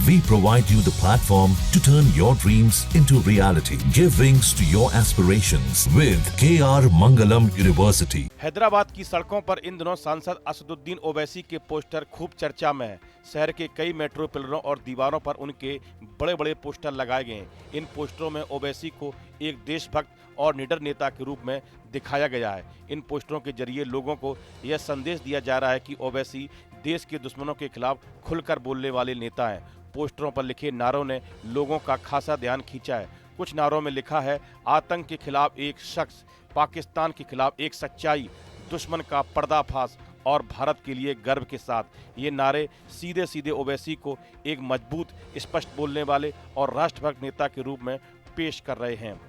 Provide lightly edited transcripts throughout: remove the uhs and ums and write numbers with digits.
We provide you the platform to turn your dreams into reality. Give wings to your aspirations with KR Mangalam University. Hyderabad की सड़कों पर इन दिनों सांसद असदुद्दीन ओवैसी के poster खूब चर्चा में है। शहर के कई मेट्रो पिलरों और दीवारों पर उनके बड़े बड़े पोस्टर लगाए गए हैं। इन पोस्टरों में ओवैसी को एक देशभक्त और निडर नेता के रूप में दिखाया गया है। इन पोस्टरों के जरिए लोगों को यह संदेश दिया जा रहा है कि ओवैसी देश के दुश्मनों के खिलाफ खुलकर बोलने वाले नेता हैं। पोस्टरों पर लिखे नारों ने लोगों का खासा ध्यान खींचा है। कुछ नारों में लिखा है, आतंक के खिलाफ एक शख्स, पाकिस्तान के खिलाफ एक सच्चाई, दुश्मन का पर्दाफाश और भारत के लिए गर्व के साथ। ये नारे सीधे सीधे ओवैसी को एक मजबूत, स्पष्ट बोलने वाले और राष्ट्रभक्त नेता के रूप में पेश कर रहे हैं।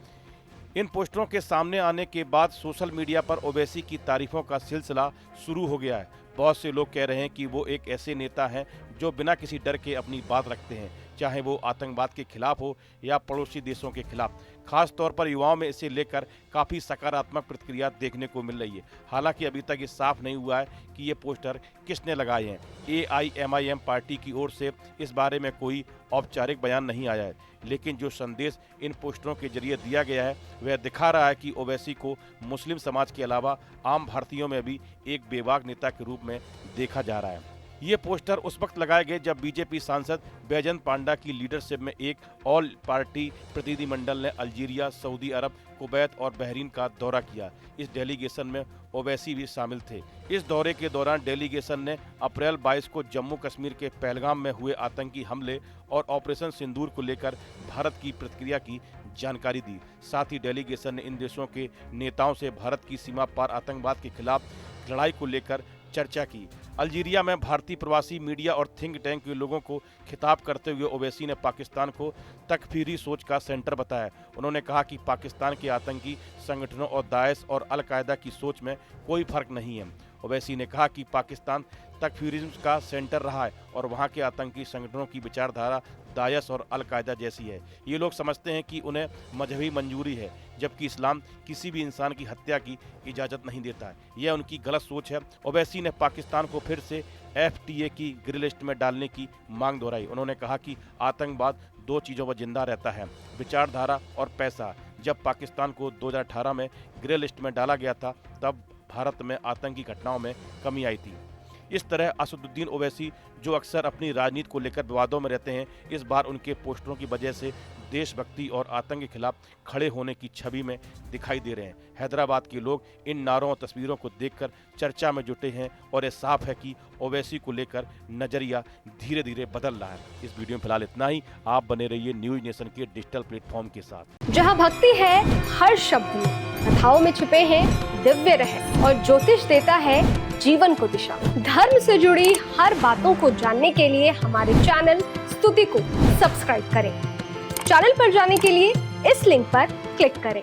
इन पोस्टरों के सामने आने के बाद सोशल मीडिया पर ओवैसी की तारीफों का सिलसिला शुरू हो गया है। बहुत से लोग कह रहे हैं कि वो एक ऐसे नेता हैं जो बिना किसी डर के अपनी बात रखते हैं, चाहे वो आतंकवाद के खिलाफ हो या पड़ोसी देशों के खिलाफ। खास तौर पर युवाओं में इसे लेकर काफ़ी सकारात्मक प्रतिक्रिया देखने को मिल रही है। हालांकि अभी तक ये साफ नहीं हुआ है कि ये पोस्टर किसने लगाए हैं। AIMIM पार्टी की ओर से इस बारे में कोई औपचारिक बयान नहीं आया है, लेकिन जो संदेश इन पोस्टरों के जरिए दिया गया है वह दिखा रहा है कि ओवैसी को मुस्लिम समाज के अलावा आम भारतीयों में भी एक बेबाक नेता के रूप में देखा जा रहा है। ये पोस्टर उस वक्त लगाए गए जब बीजेपी सांसद बैजंत पांडा की लीडरशिप में एक ऑल पार्टी प्रतिनिधिमंडल ने अल्जीरिया, सऊदी अरब, कुवैत और बहरीन का दौरा किया। इस डेलीगेशन में ओवैसी भी शामिल थे। इस दौरे के दौरान डेलीगेशन ने अप्रैल 22 को जम्मू कश्मीर के पहलगाम में हुए आतंकी हमले और ऑपरेशन सिंदूर को लेकर भारत की प्रतिक्रिया की जानकारी दी। साथ ही डेलीगेशन ने इन देशों के नेताओं से भारत की सीमा पार आतंकवाद के खिलाफ लड़ाई को लेकर चर्चा की। अल्जीरिया में भारतीय प्रवासी मीडिया और थिंक टैंक के लोगों को खिताब करते हुए ओवैसी ने पाकिस्तान को तकफीरी सोच का सेंटर बताया। उन्होंने कहा कि पाकिस्तान के आतंकी संगठनों और दाइश और अल कायदा की सोच में कोई फर्क नहीं है। ओवैसी ने कहा कि पाकिस्तान तकफीरिज्म का सेंटर रहा है और वहां के आतंकी संगठनों की विचारधारा दाइश और अल कायदा जैसी है। ये लोग समझते हैं कि उन्हें मजहबी मंजूरी है, जबकि इस्लाम किसी भी इंसान की हत्या की इजाज़त नहीं देता है। यह उनकी गलत सोच है। ओवैसी ने पाकिस्तान को फिर से FTA की ग्रे लिस्ट में डालने की मांग दोहराई। उन्होंने कहा कि आतंकवाद दो चीज़ों पर जिंदा रहता है, विचारधारा और पैसा। जब पाकिस्तान को 2018 में ग्रे लिस्ट में डाला गया था तब भारत में आतंकी घटनाओं में कमी आई थी। इस तरह असदुद्दीन ओवैसी, जो अक्सर अपनी राजनीति को लेकर विवादों में रहते हैं, इस बार उनके पोस्टरों की वजह से देशभक्ति और आतंक के खिलाफ खड़े होने की छवि में दिखाई दे रहे हैं। हैदराबाद के लोग इन नारों और तस्वीरों को देखकर चर्चा में जुटे हैं और ये साफ है कि ओवैसी को लेकर नजरिया धीरे धीरे बदल रहा है। इस वीडियो में फिलहाल इतना ही। आप बने रहिए न्यूज नेशन के डिजिटल प्लेटफॉर्म के साथ। जहां भक्ति है हर शब्द में, कथाओं में छुपे हैं दिव्य रहस्य और ज्योतिष देता है जीवन को दिशा। धर्म से जुड़ी हर बातों को जानने के लिए हमारे चैनल स्तुति को सब्सक्राइब करें। चैनल पर जाने के लिए इस लिंक पर क्लिक करें।